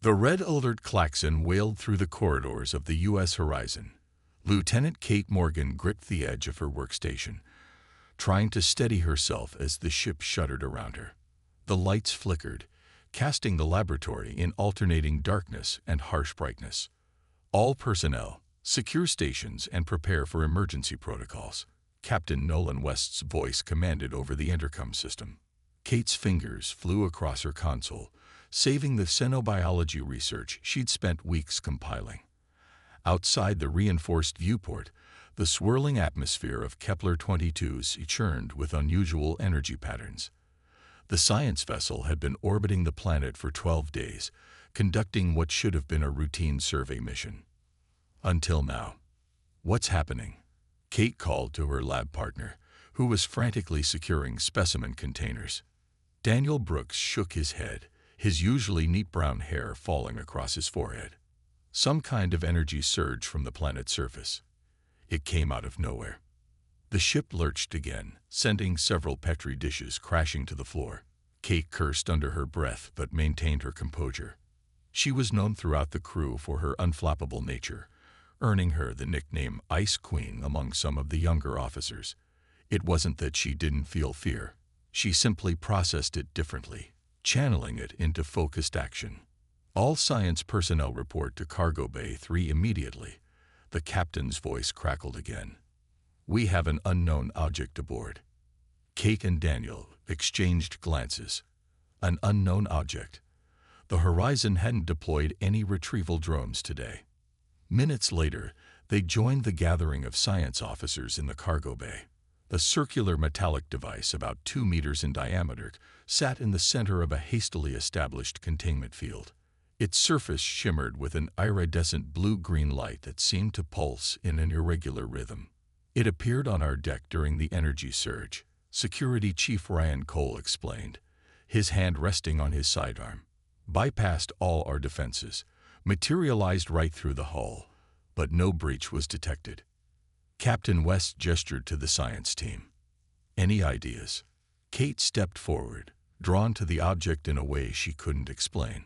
The red alert klaxon wailed through the corridors of the U.S. horizon. Lieutenant Kate Morgan gripped the edge of her workstation, trying to steady herself as the ship shuddered around her. The lights flickered, casting the laboratory in alternating darkness and harsh brightness. All personnel, secure stations and prepare for emergency protocols, Captain Nolan West's voice commanded over the intercom system. Kate's fingers flew across her console, saving the xenobiology research she'd spent weeks compiling. Outside the reinforced viewport, the swirling atmosphere of Kepler-22 churned with unusual energy patterns. The science vessel had been orbiting the planet for 12 days, conducting what should have been a routine survey mission. Until now. "What's happening?" Kate called to her lab partner, who was frantically securing specimen containers. Daniel Brooks shook his head, his usually neat brown hair falling across his forehead. Some kind of energy surge from the planet's surface. It came out of nowhere. The ship lurched again, sending several Petri dishes crashing to the floor. Kate cursed under her breath but maintained her composure. She was known throughout the crew for her unflappable nature, earning her the nickname Ice Queen among some of the younger officers. It wasn't that she didn't feel fear. She simply processed it differently, channeling it into focused action. "All science personnel report to Cargo Bay 3 immediately." The captain's voice crackled again. "We have an unknown object aboard." Kate and Daniel exchanged glances. An unknown object. The Horizon hadn't deployed any retrieval drones today. Minutes later, they joined the gathering of science officers in the cargo bay. The circular metallic device, about 2 meters in diameter, sat in the center of a hastily established containment field. Its surface shimmered with an iridescent blue-green light that seemed to pulse in an irregular rhythm. "It appeared on our deck during the energy surge," Security Chief Ryan Cole explained, his hand resting on his sidearm. "Bypassed all our defenses, materialized right through the hull, but no breach was detected." Captain West gestured to the science team. "Any ideas?" Kate stepped forward, drawn to the object in a way she couldn't explain.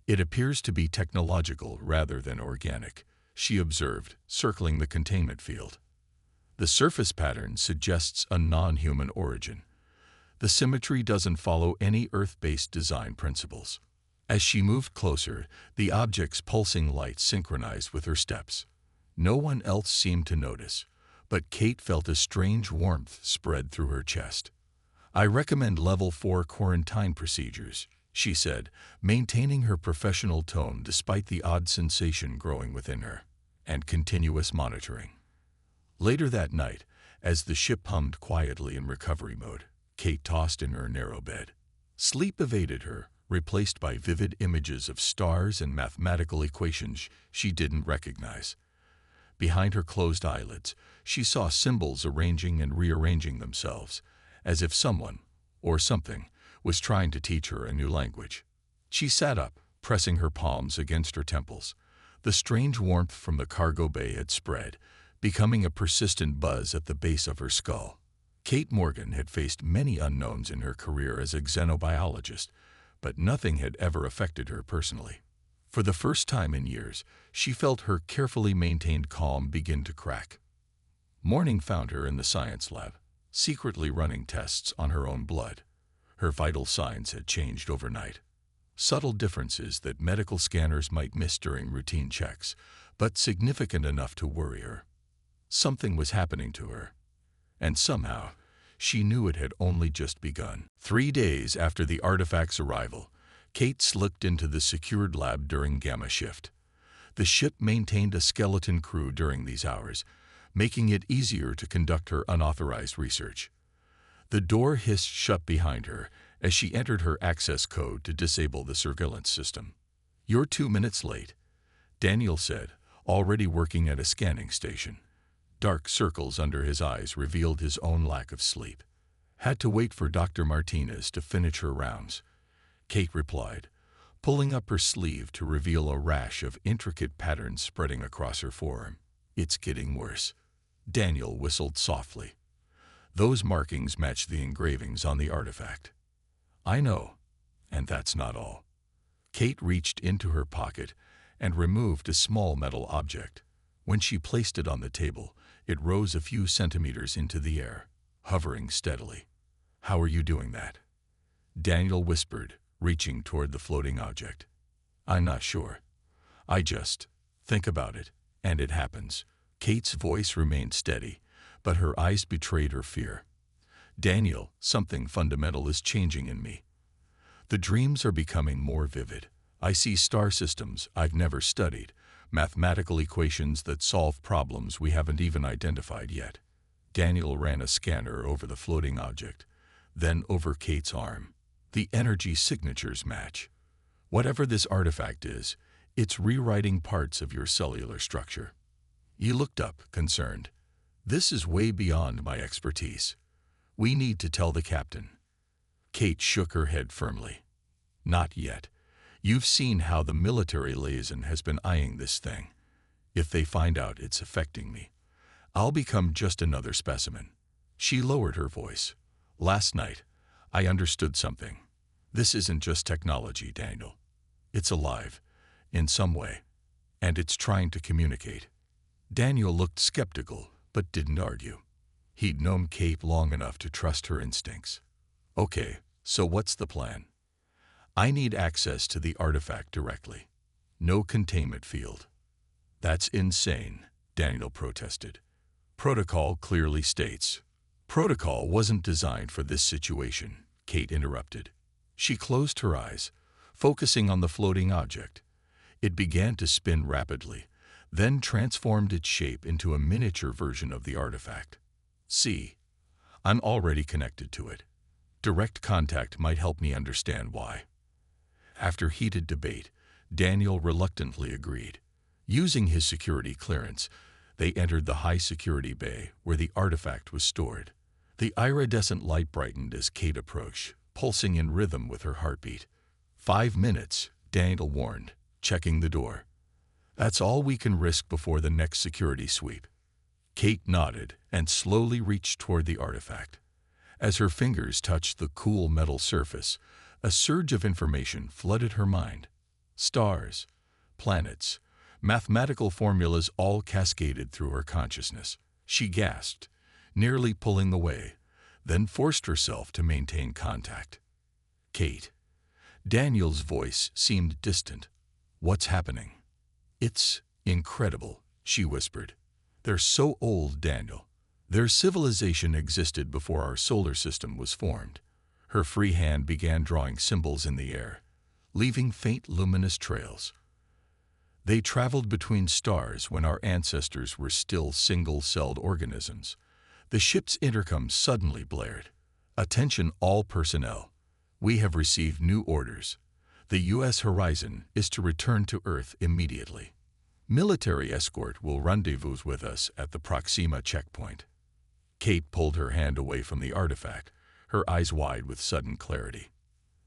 "It appears to be technological rather than organic," she observed, circling the containment field. "The surface pattern suggests a non-human origin. The symmetry doesn't follow any Earth-based design principles." As she moved closer, the object's pulsing light synchronized with her steps. No one else seemed to notice, but Kate felt a strange warmth spread through her chest. "I recommend Level 4 quarantine procedures," she said, maintaining her professional tone despite the odd sensation growing within her, "and continuous monitoring." Later that night, as the ship hummed quietly in recovery mode, Kate tossed in her narrow bed. Sleep evaded her, replaced by vivid images of stars and mathematical equations she didn't recognize. Behind her closed eyelids, she saw symbols arranging and rearranging themselves, as if someone, or something, was trying to teach her a new language. She sat up, pressing her palms against her temples. The strange warmth from the cargo bay had spread, becoming a persistent buzz at the base of her skull. Kate Morgan had faced many unknowns in her career as a xenobiologist, but nothing had ever affected her personally. For the first time in years, she felt her carefully maintained calm begin to crack. Morning found her in the science lab, secretly running tests on her own blood. Her vital signs had changed overnight. Subtle differences that medical scanners might miss during routine checks, but significant enough to worry her. Something was happening to her, and somehow, she knew it had only just begun. 3 days after the artifact's arrival, Kate slipped into the secured lab during Gamma shift. The ship maintained a skeleton crew during these hours, making it easier to conduct her unauthorized research. The door hissed shut behind her as she entered her access code to disable the surveillance system. "You're 2 minutes late," Daniel said, already working at a scanning station. Dark circles under his eyes revealed his own lack of sleep. "Had to wait for Dr. Martinez to finish her rounds," Kate replied, pulling up her sleeve to reveal a rash of intricate patterns spreading across her forearm. "It's getting worse." Daniel whistled softly. "Those markings match the engravings on the artifact." "I know, and that's not all." Kate reached into her pocket and removed a small metal object. When she placed it on the table, it rose a few centimeters into the air, hovering steadily. "How are you doing that?" Daniel whispered, reaching toward the floating object. "I'm not sure. I just think about it, and it happens." Kate's voice remained steady, but her eyes betrayed her fear. "Daniel, something fundamental is changing in me. The dreams are becoming more vivid. I see star systems I've never studied, mathematical equations that solve problems we haven't even identified yet." Daniel ran a scanner over the floating object, then over Kate's arm. "The energy signatures match. Whatever this artifact is, it's rewriting parts of your cellular structure." He looked up, concerned. "This is way beyond my expertise. We need to tell the captain." Kate shook her head firmly. "Not yet. You've seen how the military liaison has been eyeing this thing. If they find out it's affecting me, I'll become just another specimen." She lowered her voice. "Last night, I understood something. This isn't just technology, Daniel. It's alive, in some way, and it's trying to communicate." Daniel looked skeptical, but didn't argue. He'd known Kate long enough to trust her instincts. "Okay, so what's the plan?" "I need access to the artifact directly. No containment field." "That's insane," Daniel protested. "Protocol clearly states." "Protocol wasn't designed for this situation," Kate interrupted. She closed her eyes, focusing on the floating object. It began to spin rapidly, then transformed its shape into a miniature version of the artifact. "See, I'm already connected to it. Direct contact might help me understand why." After heated debate, Daniel reluctantly agreed. Using his security clearance, they entered the high-security bay where the artifact was stored. The iridescent light brightened as Kate approached, pulsing in rhythm with her heartbeat. "5 minutes," Daniel warned, checking the door. "That's all we can risk before the next security sweep." Kate nodded and slowly reached toward the artifact. As her fingers touched the cool metal surface, a surge of information flooded her mind. Stars, planets, mathematical formulas all cascaded through her consciousness. She gasped, nearly pulling away, then forced herself to maintain contact. "Kate." Daniel's voice seemed distant. "What's happening?" "It's incredible," she whispered. "They're so old, Daniel. Their civilization existed before our solar system was formed." Her free hand began drawing symbols in the air, leaving faint luminous trails. "They traveled between stars when our ancestors were still single-celled organisms." The ship's intercom suddenly blared. "Attention all personnel. We have received new orders. The U.S. Horizon is to return to Earth immediately. Military escort will rendezvous with us at the Proxima checkpoint." Kate pulled her hand away from the artifact, her eyes wide with sudden clarity.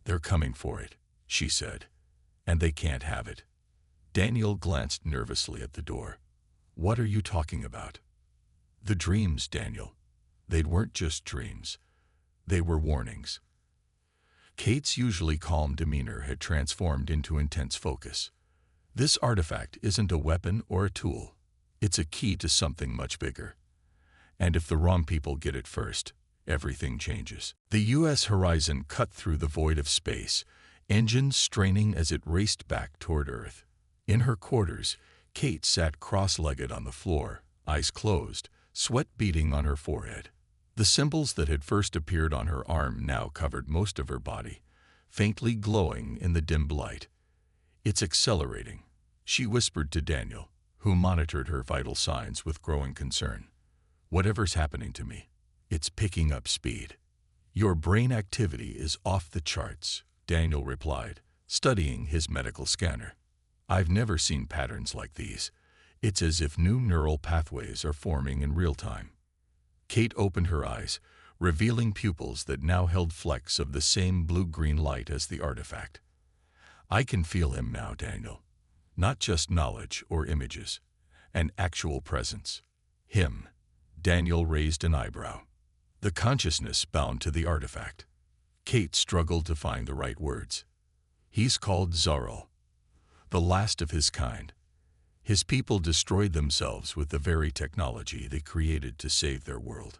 "They're coming for it," she said, "and they can't have it." Daniel glanced nervously at the door. "What are you talking about?" "The dreams, Daniel. They weren't just dreams. They were warnings." Kate's usually calm demeanor had transformed into intense focus. "This artifact isn't a weapon or a tool. It's a key to something much bigger. And if the wrong people get it first, everything changes." The U.S. Horizon cut through the void of space, engines straining as it raced back toward Earth. In her quarters, Kate sat cross-legged on the floor, eyes closed, sweat beading on her forehead. The symbols that had first appeared on her arm now covered most of her body, faintly glowing in the dim light. "It's accelerating," she whispered to Daniel, who monitored her vital signs with growing concern. "Whatever's happening to me, it's picking up speed." "Your brain activity is off the charts," Daniel replied, studying his medical scanner. "I've never seen patterns like these. It's as if new neural pathways are forming in real time." Kate opened her eyes, revealing pupils that now held flecks of the same blue-green light as the artifact. "I can feel him now, Daniel. Not just knowledge or images, an actual presence." "Him." Daniel raised an eyebrow. "The consciousness bound to the artifact." Kate struggled to find the right words. He's called Zarl, the last of his kind. His people destroyed themselves with the very technology they created to save their world.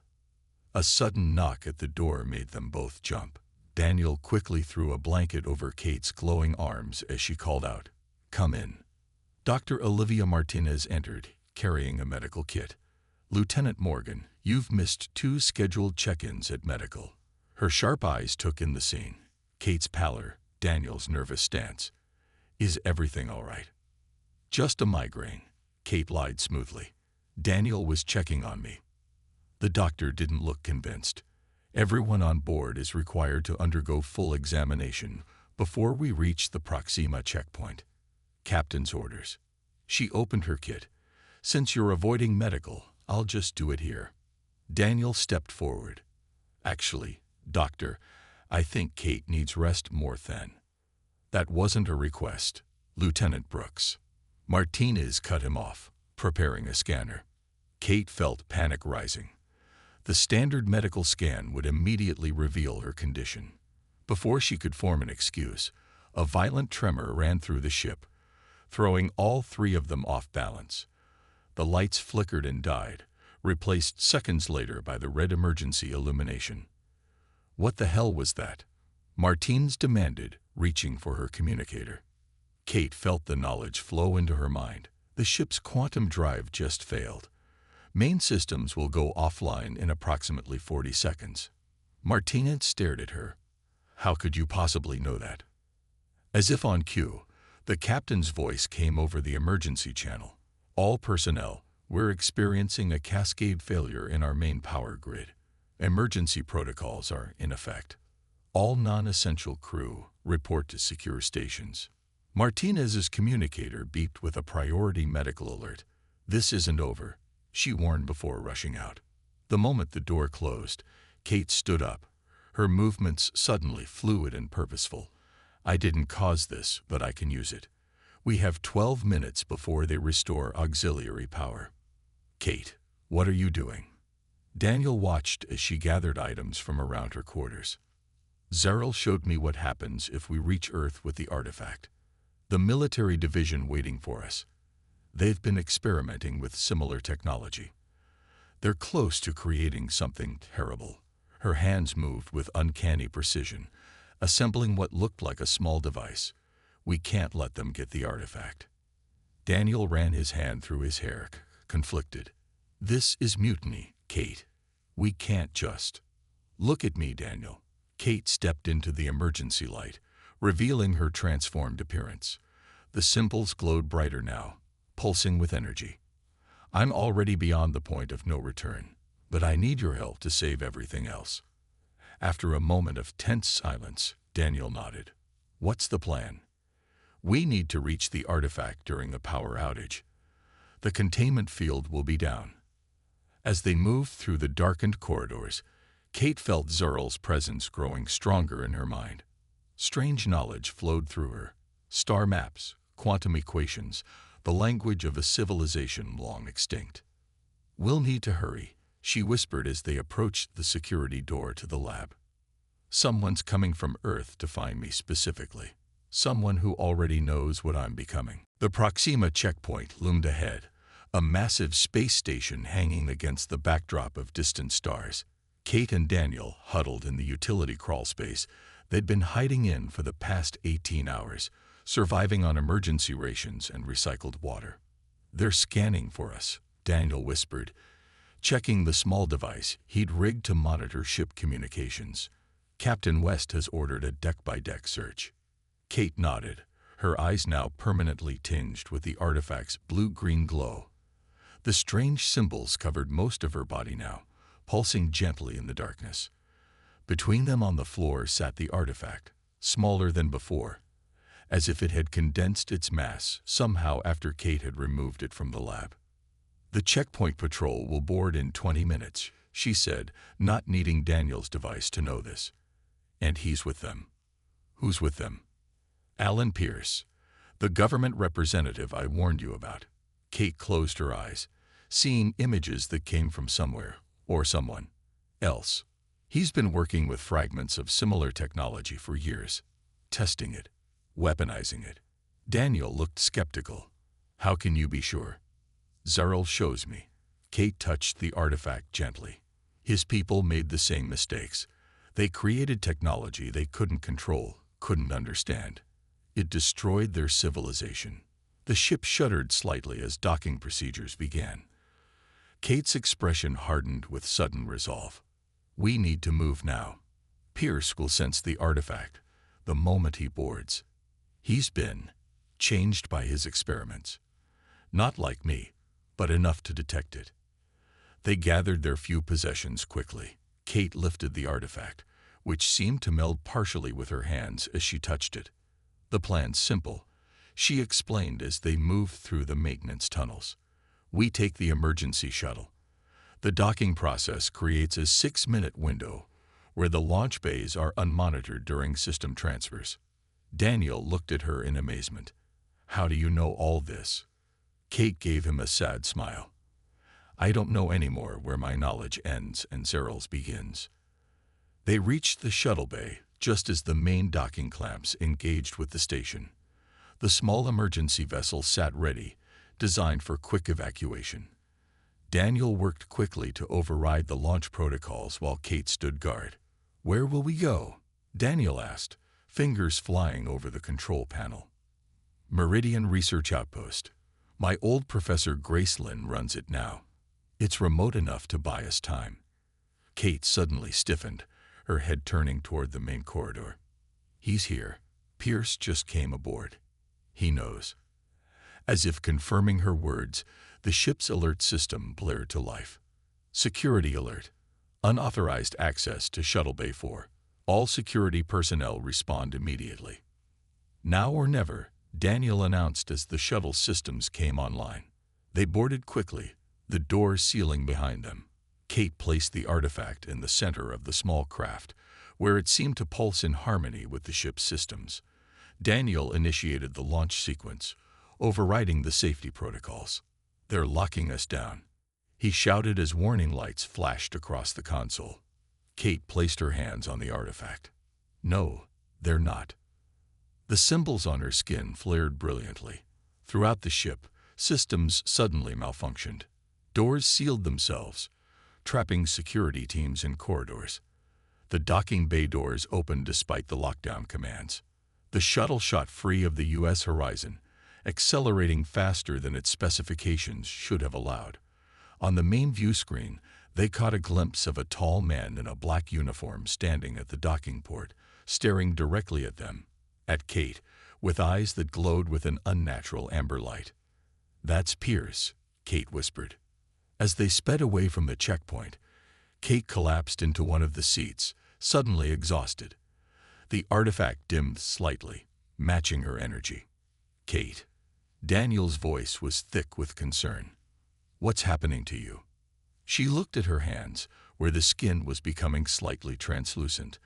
A sudden knock at the door made them both jump. Daniel quickly threw a blanket over Kate's glowing arms as she called out, "Come in." Dr. Olivia Martinez entered, carrying a medical kit. "Lieutenant Morgan, you've missed 2 scheduled check-ins at medical." Her sharp eyes took in the scene. Kate's pallor, Daniel's nervous stance. "Is everything all right?" "Just a migraine," Kate lied smoothly. "Daniel was checking on me." The doctor didn't look convinced. "Everyone on board is required to undergo full examination before we reach the Proxima checkpoint. Captain's orders." She opened her kit. "Since you're avoiding medical, I'll just do it here." Daniel stepped forward. "Actually, Doctor, I think Kate needs rest more than." "That wasn't a request, Lieutenant Brooks." Martinez cut him off, preparing a scanner. Kate felt panic rising. The standard medical scan would immediately reveal her condition. Before she could form an excuse, a violent tremor ran through the ship, throwing all 3 of them off balance. The lights flickered and died, replaced seconds later by the red emergency illumination. "What the hell was that?" Martinez demanded, reaching for her communicator. Kate felt the knowledge flow into her mind. The ship's quantum drive just failed. Main systems will go offline in approximately 40 seconds. Martinez stared at her. "How could you possibly know that?" As if on cue, the captain's voice came over the emergency channel. "All personnel, we're experiencing a cascade failure in our main power grid. Emergency protocols are in effect. All non-essential crew report to secure stations." Martinez's communicator beeped with a priority medical alert. "This isn't over," she warned before rushing out. The moment the door closed, Kate stood up, her movements suddenly fluid and purposeful. "I didn't cause this, but I can use it. We have 12 minutes before they restore auxiliary power." "Kate, what are you doing?" Daniel watched as she gathered items from around her quarters. "Zarl showed me what happens if we reach Earth with the artifact. The military division waiting for us. They've been experimenting with similar technology. They're close to creating something terrible." Her hands moved with uncanny precision, assembling what looked like a small device. "We can't let them get the artifact." Daniel ran his hand through his hair, conflicted. "This is mutiny, Kate. We can't just." "Look at me, Daniel." Kate stepped into the emergency light, revealing her transformed appearance. The symbols glowed brighter now, pulsing with energy. "I'm already beyond the point of no return, but I need your help to save everything else." After a moment of tense silence, Daniel nodded. "What's the plan?" "We need to reach the artifact during the power outage. The containment field will be down." As they moved through the darkened corridors, Kate felt Zarl's presence growing stronger in her mind. Strange knowledge flowed through her. Star maps, quantum equations, the language of a civilization long extinct. "We'll need to hurry," she whispered as they approached the security door to the lab. "Someone's coming from Earth to find me specifically. Someone who already knows what I'm becoming." The Proxima checkpoint loomed ahead, a massive space station hanging against the backdrop of distant stars. Kate and Daniel huddled in the utility crawl space they'd been hiding in for the past 18 hours, surviving on emergency rations and recycled water. "They're scanning for us," Daniel whispered, checking the small device he'd rigged to monitor ship communications. "Captain West has ordered a deck-by-deck search." Kate nodded, her eyes now permanently tinged with the artifact's blue-green glow. The strange symbols covered most of her body now, pulsing gently in the darkness. Between them on the floor sat the artifact, smaller than before, as if it had condensed its mass somehow after Kate had removed it from the lab. "The checkpoint patrol will board in 20 minutes, she said, not needing Daniel's device to know this. "And he's with them." "Who's with them?" "Alan Pierce, the government representative I warned you about." Kate closed her eyes, seeing images that came from somewhere, or someone else. "He's been working with fragments of similar technology for years, testing it. weaponizing it. Daniel looked skeptical. How can you be sure? Zerl shows me. Kate touched the artifact gently. His people made the same mistakes. They created technology they couldn't control, couldn't understand. It destroyed their civilization. The ship shuddered slightly as docking procedures began. Kate's expression hardened with sudden resolve. We need to move now. Pierce will sense the artifact the moment he boards. He's been changed by his experiments. Not like me, but enough to detect it. They gathered their few possessions quickly. Kate lifted the artifact, which seemed to meld partially with her hands as she touched it. The plan's simple, she explained as they moved through the maintenance tunnels. We take the emergency shuttle. The docking process creates a 6-minute window where the launch bays are unmonitored during system transfers. Daniel looked at her in amazement. How do you know all this? Kate gave him a sad smile. I don't know anymore where my knowledge ends and Zerl's begins. They reached the shuttle bay just as the main docking clamps engaged with the station. The small emergency vessel sat ready, designed for quick evacuation. Daniel worked quickly to override the launch protocols while Kate stood guard. Where will we go? Daniel asked, fingers flying over the control panel. Meridian Research Outpost. My old professor Grace Lynn runs it now. It's remote enough to buy us time. Kate suddenly stiffened, her head turning toward the main corridor. He's here. Pierce just came aboard. He knows. As if confirming her words, the ship's alert system blared to life. Security alert. Unauthorized access to Shuttle Bay 4. All security personnel respond immediately. Now or never, Daniel announced as the shuttle systems came online. They boarded quickly, the doors sealing behind them. Kate placed the artifact in the center of the small craft, where it seemed to pulse in harmony with the ship's systems. Daniel initiated the launch sequence, overriding the safety protocols. They're locking us down. He shouted as warning lights flashed across the console. Kate placed her hands on the artifact. No, they're not. The symbols on her skin flared brilliantly. Throughout the ship, systems suddenly malfunctioned. Doors sealed themselves, trapping security teams in corridors. The docking bay doors opened despite the lockdown commands. The shuttle shot free of the U.S. horizon, accelerating faster than its specifications should have allowed. On the main view screen, they caught a glimpse of a tall man in a black uniform standing at the docking port, staring directly at them, at Kate, with eyes that glowed with an unnatural amber light. That's Pierce, Kate whispered. As they sped away from the checkpoint, Kate collapsed into one of the seats, suddenly exhausted. The artifact dimmed slightly, matching her energy. Kate. Daniel's voice was thick with concern. What's happening to you? She looked at her hands, where the skin was becoming slightly translucent,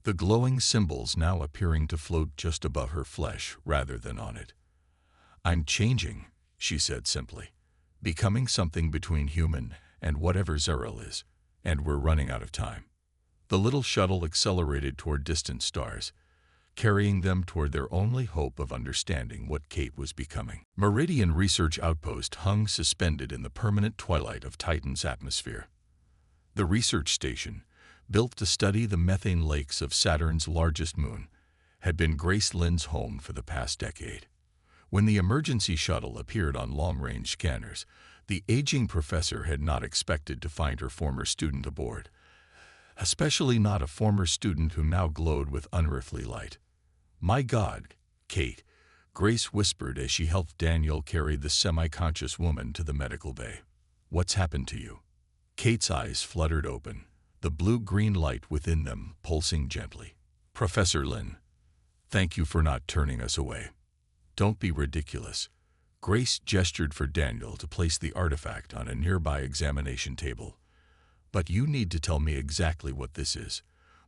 the glowing symbols now appearing to float just above her flesh rather than on it. I'm changing, she said simply, becoming something between human and whatever Zerl is, and we're running out of time. The little shuttle accelerated toward distant stars, carrying them toward their only hope of understanding what Kate was becoming. Meridian Research Outpost hung suspended in the permanent twilight of Titan's atmosphere. The research station, built to study the methane lakes of Saturn's largest moon, had been Grace Lynn's home for the past decade. When the emergency shuttle appeared on long-range scanners, the aging professor had not expected to find her former student aboard, especially not a former student who now glowed with unearthly light. My God, Kate, Grace whispered as she helped Daniel carry the semi-conscious woman to the medical bay. What's happened to you? Kate's eyes fluttered open, the blue-green light within them pulsing gently. Professor Lynn, thank you for not turning us away. Don't be ridiculous. Grace gestured for Daniel to place the artifact on a nearby examination table. But you need to tell me exactly what this is.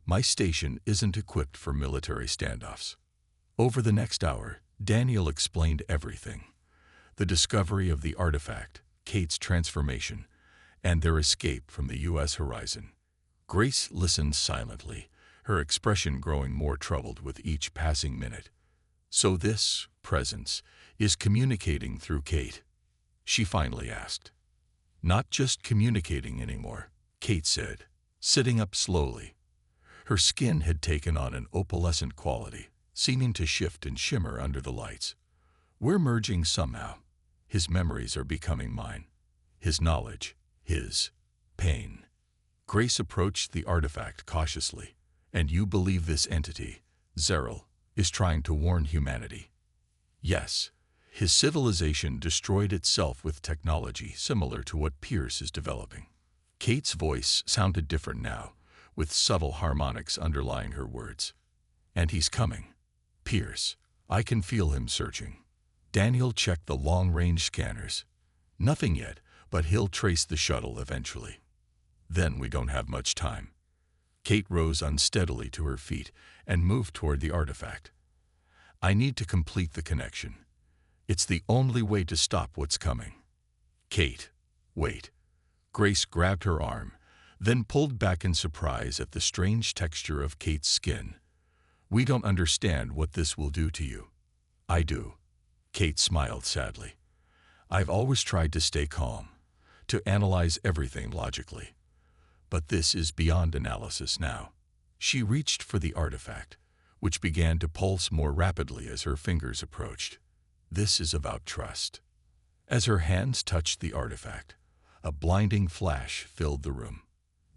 My station isn't equipped for military standoffs. Over the next hour, Daniel explained everything. The discovery of the artifact, Kate's transformation, and their escape from the U.S. horizon. Grace listened silently, her expression growing more troubled with each passing minute. "So this presence is communicating through Kate?" she finally asked. "Not just communicating anymore," Kate said, sitting up slowly. Her skin had taken on an opalescent quality, seeming to shift and shimmer under the lights. "We're merging somehow. His memories are becoming mine. His knowledge, his pain." Grace approached the artifact cautiously. "And you believe this entity, Zeril, is trying to warn humanity?" "Yes. His civilization destroyed itself with technology similar to what Pierce is developing." Kate's voice sounded different now, with subtle harmonics underlying her words. "And he's coming. Pierce, I can feel him searching." Daniel checked the long-range scanners. "Nothing yet, but he'll trace the shuttle eventually." "Then we don't have much time." Kate rose unsteadily to her feet and moved toward the artifact. "I need to complete the connection. It's the only way to stop what's coming." "Kate, wait." Grace grabbed her arm, then pulled back in surprise at the strange texture of Kate's skin. "We don't understand what this will do to you." "I do." Kate smiled sadly. "I've always tried to stay calm, to analyze everything logically. But this is beyond analysis now." She reached for the artifact, which began to pulse more rapidly as her fingers approached. "This is about trust." As her hands touched the artifact, a blinding flash filled the room.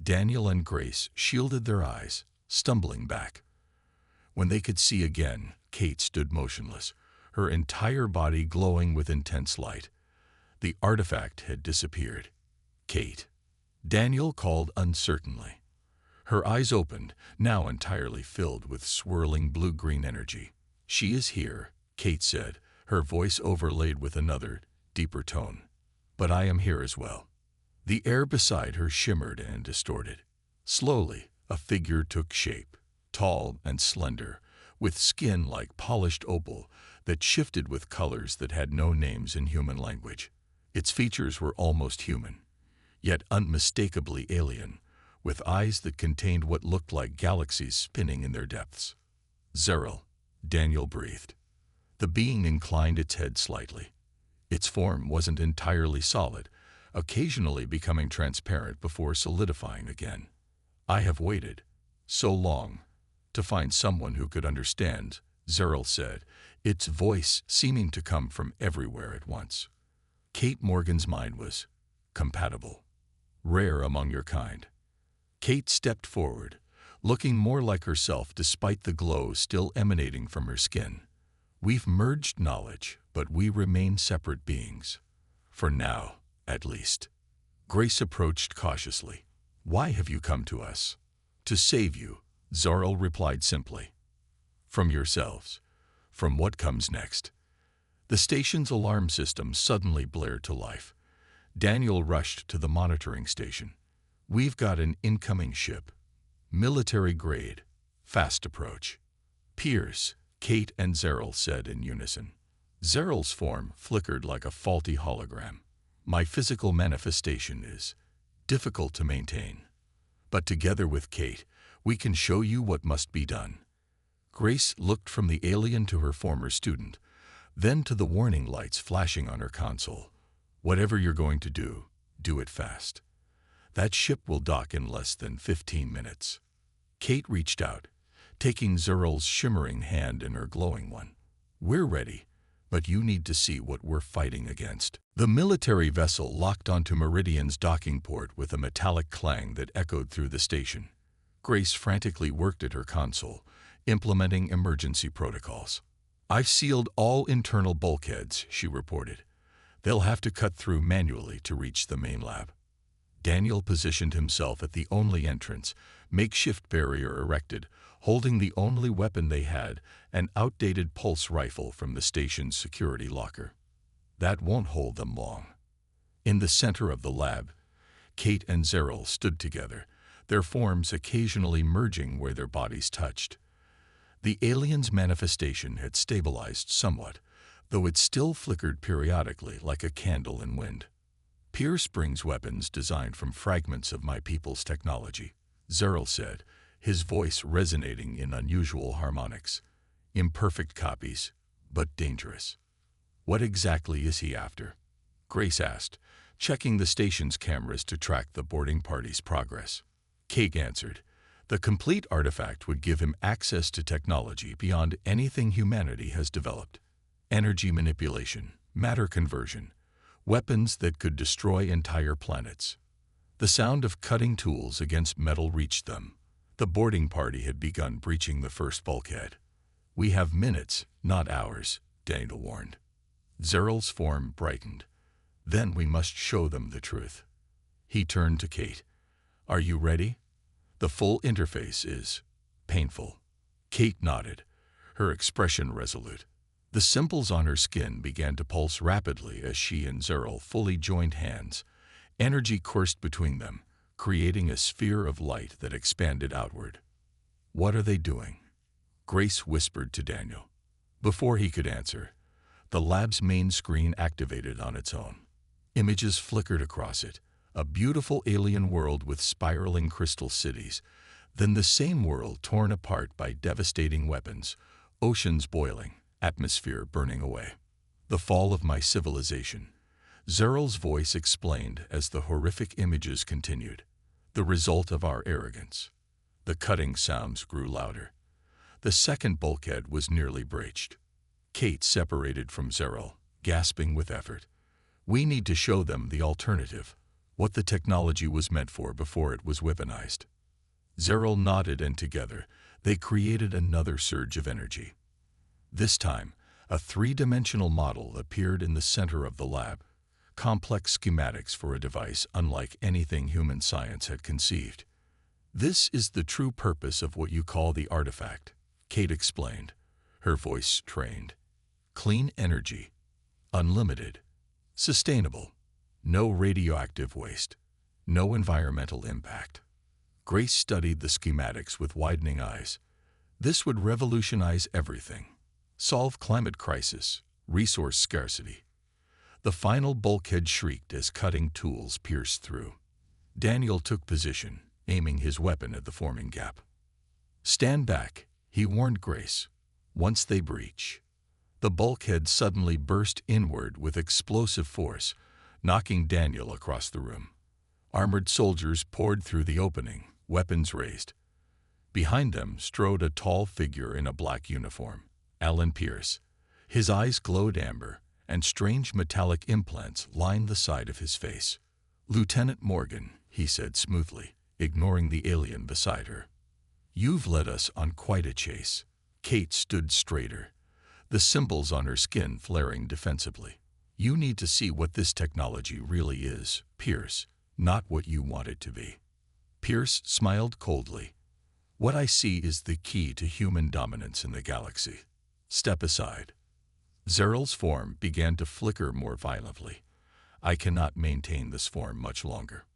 Daniel and Grace shielded their eyes, stumbling back. When they could see again, Kate stood motionless, her entire body glowing with intense light. The artifact had disappeared. "Kate." Daniel called uncertainly. Her eyes opened, now entirely filled with swirling blue-green energy. "She is here," Kate said, her voice overlaid with another, deeper tone. "But I am here as well." The air beside her shimmered and distorted. Slowly, a figure took shape, tall and slender, with skin like polished opal that shifted with colors that had no names in human language. Its features were almost human, yet unmistakably alien, with eyes that contained what looked like galaxies spinning in their depths. "Zeril," Daniel breathed. The being inclined its head slightly. Its form wasn't entirely solid, occasionally becoming transparent before solidifying again. "I have waited so long to find someone who could understand," Zeril said, its voice seeming to come from everywhere at once. Kate Morgan's mind was compatible, rare among your kind. Kate stepped forward, looking more like herself despite the glow still emanating from her skin. "We've merged knowledge, but we remain separate beings. For now, at least." Grace approached cautiously. "Why have you come to us?" "To save you," Zeril replied simply. "From yourselves. From what comes next." The station's alarm system suddenly blared to life. Daniel rushed to the monitoring station. "We've got an incoming ship. Military grade. Fast approach." "Pierce," Kate and Zeril said in unison. Zeril's form flickered like a faulty hologram. "My physical manifestation is difficult to maintain. But together with Kate, we can show you what must be done." Grace looked from the alien to her former student, then to the warning lights flashing on her console. "Whatever you're going to do, do it fast. That ship will dock in less than 15 minutes." Kate reached out, taking Zeril's shimmering hand in her glowing one. "We're ready, but you need to see what we're fighting against." The military vessel locked onto Meridian's docking port with a metallic clang that echoed through the station. Grace frantically worked at her console, implementing emergency protocols. "I've sealed all internal bulkheads," she reported. "They'll have to cut through manually to reach the main lab." Daniel positioned himself at the only entrance, makeshift barrier erected, holding the only weapon they had, an outdated pulse rifle from the station's security locker. "That won't hold them long." In the center of the lab, Kate and Zeril stood together, their forms occasionally merging where their bodies touched. The alien's manifestation had stabilized somewhat, though it still flickered periodically like a candle in wind. "Pierce brings weapons designed from fragments of my people's technology," Zeril said, his voice resonating in unusual harmonics. Imperfect copies, but dangerous. What exactly is he after? Grace asked, checking the station's cameras to track the boarding party's progress. Kate answered, the complete artifact would give him access to technology beyond anything humanity has developed. Energy manipulation, matter conversion, weapons that could destroy entire planets. The sound of cutting tools against metal reached them. The boarding party had begun breaching the first bulkhead. We have minutes, not hours, Daniel warned. Zeryl's form brightened. Then we must show them the truth. He turned to Kate. Are you ready? The full interface is painful. Kate nodded, her expression resolute. The symbols on her skin began to pulse rapidly as she and Zeryl fully joined hands. Energy coursed between them, creating a sphere of light that expanded outward. What are they doing? Grace whispered to Daniel. Before he could answer, the lab's main screen activated on its own. Images flickered across it, a beautiful alien world with spiraling crystal cities, then the same world torn apart by devastating weapons, oceans boiling, atmosphere burning away. The fall of my civilization. Zeryl's voice explained as the horrific images continued. The result of our arrogance. The cutting sounds grew louder. The second bulkhead was nearly breached. Kate separated from Zeryl, gasping with effort. We need to show them the alternative, what the technology was meant for before it was weaponized. Zeryl nodded, and together they created another surge of energy. This time, a three-dimensional model appeared in the center of the lab, complex schematics for a device unlike anything human science had conceived. This is the true purpose of what you call the artifact, Kate explained, her voice strained. Clean energy, unlimited, sustainable, no radioactive waste, no environmental impact. Grace studied the schematics with widening eyes. This would revolutionize everything. Solve climate crisis, resource scarcity. The final bulkhead shrieked as cutting tools pierced through. Daniel took position, aiming his weapon at the forming gap. Stand back, he warned Grace. Once they breach. The bulkhead suddenly burst inward with explosive force, knocking Daniel across the room. Armored soldiers poured through the opening, weapons raised. Behind them strode a tall figure in a black uniform, Alan Pierce. His eyes glowed amber, and strange metallic implants lined the side of his face. Lieutenant Morgan, he said smoothly, ignoring the alien beside her. You've led us on quite a chase. Kate stood straighter, the symbols on her skin flaring defensively. You need to see what this technology really is, Pierce, not what you want it to be. Pierce smiled coldly. What I see is the key to human dominance in the galaxy. Step aside. Zeryl's form began to flicker more violently. I cannot maintain this form much longer.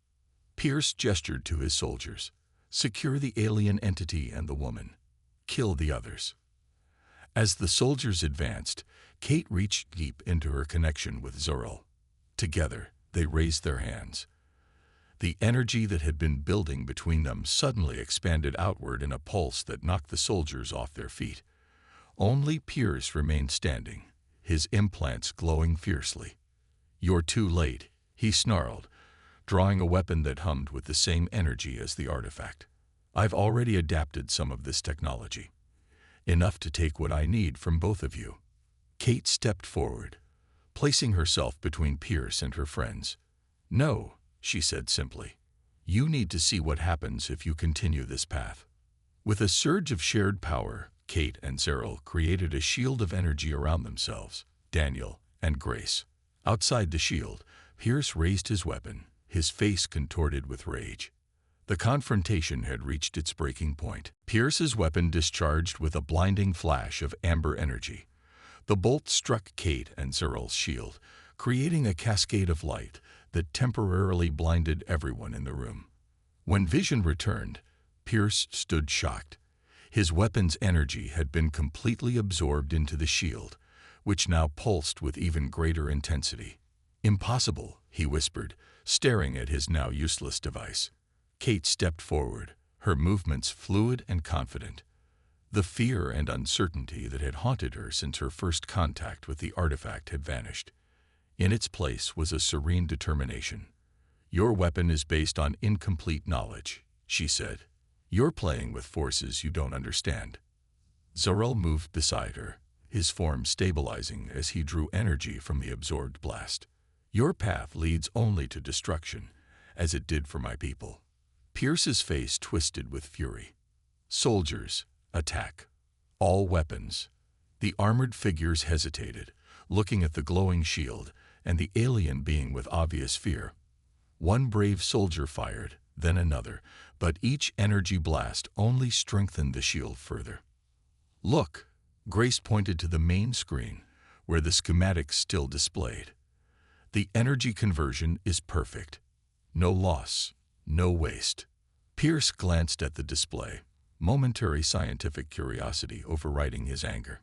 Pierce gestured to his soldiers. Secure the alien entity and the woman. Kill the others. As the soldiers advanced, Kate reached deep into her connection with Zeryl. Together, they raised their hands. The energy that had been building between them suddenly expanded outward in a pulse that knocked the soldiers off their feet. Only Pierce remained standing, his implants glowing fiercely. You're too late, he snarled, drawing a weapon that hummed with the same energy as the artifact. I've already adapted some of this technology. Enough to take what I need from both of you. Kate stepped forward, placing herself between Pierce and her friends. No, she said simply. You need to see what happens if you continue this path. With a surge of shared power, Kate and Zeryl created a shield of energy around themselves, Daniel and Grace. Outside the shield, Pierce raised his weapon, his face contorted with rage. The confrontation had reached its breaking point. Pierce's weapon discharged with a blinding flash of amber energy. The bolt struck Kate and Zeryl's shield, creating a cascade of light that temporarily blinded everyone in the room. When vision returned, Pierce stood shocked. His weapon's energy had been completely absorbed into the shield, which now pulsed with even greater intensity. Impossible, he whispered, staring at his now useless device. Kate stepped forward, her movements fluid and confident. The fear and uncertainty that had haunted her since her first contact with the artifact had vanished. In its place was a serene determination. "Your weapon is based on incomplete knowledge," she said. "You're playing with forces you don't understand." Zarel moved beside her, his form stabilizing as he drew energy from the absorbed blast. "Your path leads only to destruction, as it did for my people." Pierce's face twisted with fury. "Soldiers, attack. All weapons." The armored figures hesitated, looking at the glowing shield and the alien being with obvious fear. One brave soldier fired, then another, but each energy blast only strengthened the shield further. "Look," Grace pointed to the main screen, where the schematics still displayed. "The energy conversion is perfect. No loss, no waste." Pierce glanced at the display, momentary scientific curiosity overriding his anger.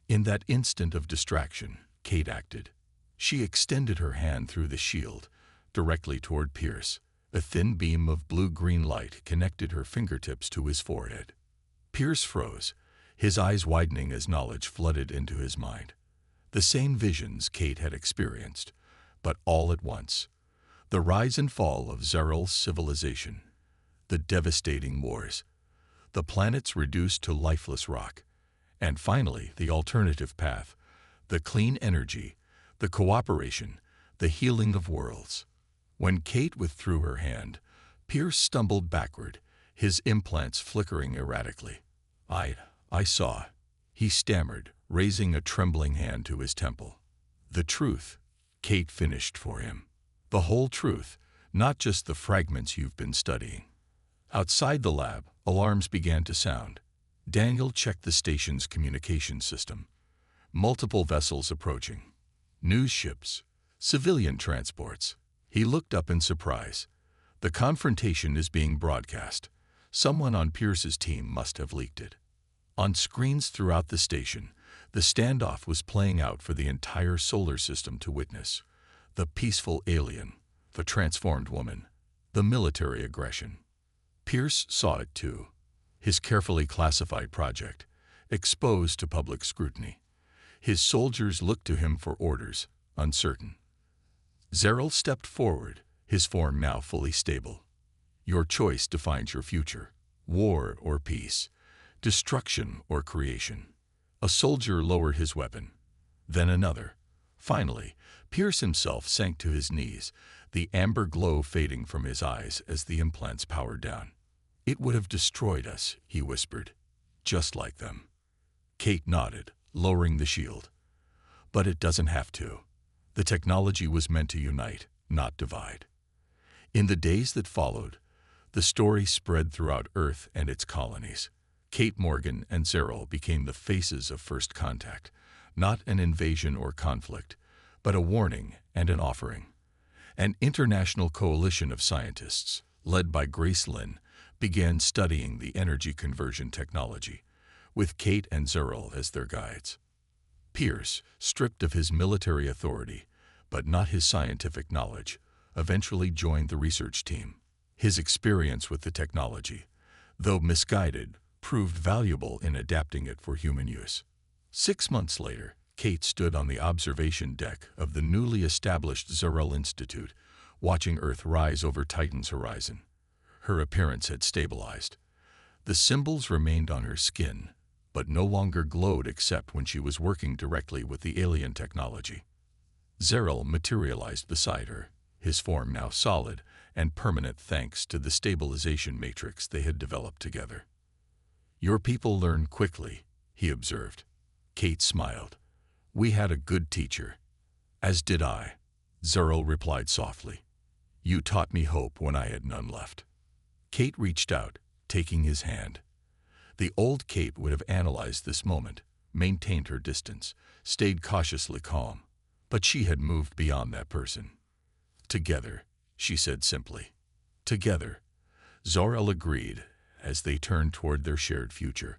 In that instant of distraction, Kate acted. She extended her hand through the shield, directly toward Pierce. A thin beam of blue-green light connected her fingertips to his forehead. Pierce froze, his eyes widening as knowledge flooded into his mind. The same visions Kate had experienced, but all at once. The rise and fall of Zarel's civilization, the devastating wars, the planets reduced to lifeless rock, and finally the alternative path, the clean energy, the cooperation, the healing of worlds. When Kate withdrew her hand, Pierce stumbled backward, his implants flickering erratically. I saw," he stammered, raising a trembling hand to his temple. "The truth," Kate finished for him. "The whole truth, not just the fragments you've been studying." Outside the lab, alarms began to sound. Daniel checked the station's communication system. Multiple vessels approaching. News ships, civilian transports. He looked up in surprise. "The confrontation is being broadcast. Someone on Pierce's team must have leaked it." On screens throughout the station, the standoff was playing out for the entire solar system to witness. The peaceful alien, the transformed woman, the military aggression. Pierce saw it too. His carefully classified project, exposed to public scrutiny. His soldiers looked to him for orders, uncertain. Zarel stepped forward, his form now fully stable. "Your choice defines your future. War or peace. Destruction or creation." A soldier lowered his weapon. Then another. Finally, Pierce himself sank to his knees, the amber glow fading from his eyes as the implants powered down. "It would have destroyed us," he whispered. "Just like them." Kate nodded, lowering the shield. "But it doesn't have to. The technology was meant to unite, not divide." In the days that followed, the story spread throughout Earth and its colonies. Kate Morgan and Zarel became the faces of first contact, not an invasion or conflict, but a warning and an offering. An international coalition of scientists, led by Grace Lynn, began studying the energy conversion technology, with Kate and Zarel as their guides. Pierce, stripped of his military authority, but not his scientific knowledge, eventually joined the research team. His experience with the technology, though misguided, proved valuable in adapting it for human use. 6 months later, Kate stood on the observation deck of the newly established Zarel Institute, watching Earth rise over Titan's horizon. Her appearance had stabilized. The symbols remained on her skin, but no longer glowed except when she was working directly with the alien technology. Zarel materialized beside her, his form now solid and permanent thanks to the stabilization matrix they had developed together. "Your people learn quickly," he observed. Kate smiled. "We had a good teacher." "As did I," Zarel replied softly. "You taught me hope when I had none left." Kate reached out, taking his hand. The old Kate would have analyzed this moment, maintained her distance, stayed cautiously calm. But she had moved beyond that person. "Together," she said simply. "Together." Zarel agreed as they turned toward their shared future.